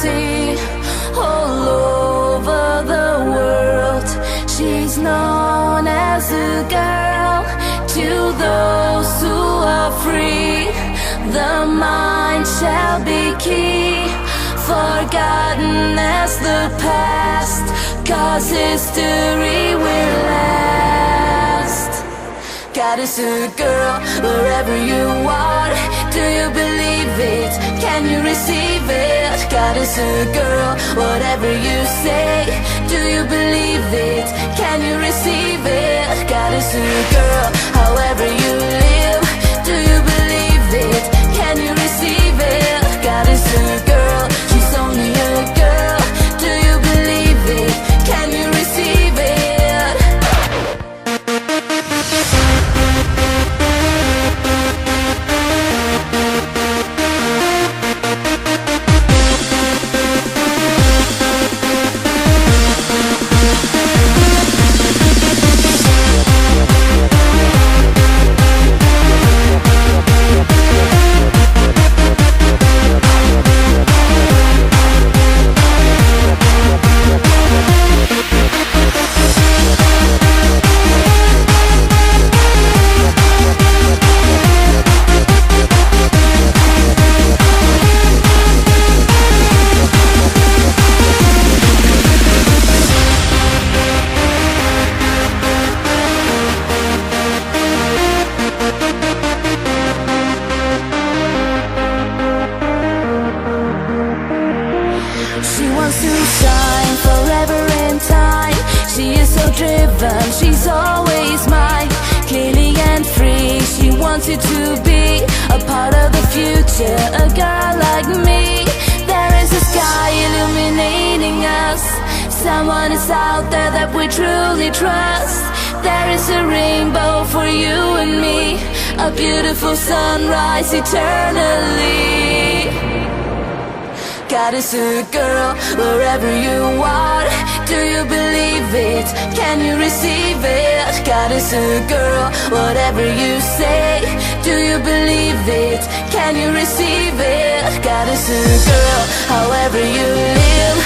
see all over the world. She's known as a girl to those who are free. The mind shall be key, forgotten as the past, 'cause history will last. God is a girl wherever you are. Do you believe it? Can you receive it? God is a girl, whatever you say. Do you believe it? Can you receive it? God is a girl, however you live. Do you believe it? Can you receive it? God is a girl, she's only a girl. Do you believe it? Can you receive it? She wants to shine forever in time. She is so driven, she's always mine. Clearly and free, she wants you to be a part of the future, a girl like me. There is a sky illuminating us. Someone is out there that we truly trust. There is a rainbow for you and me, a beautiful sunrise eternally. God is a girl wherever you are. Do you believe it? Can you receive it? God is a girl, whatever you say. Do you believe it? Can you receive it? God is a girl, however you live.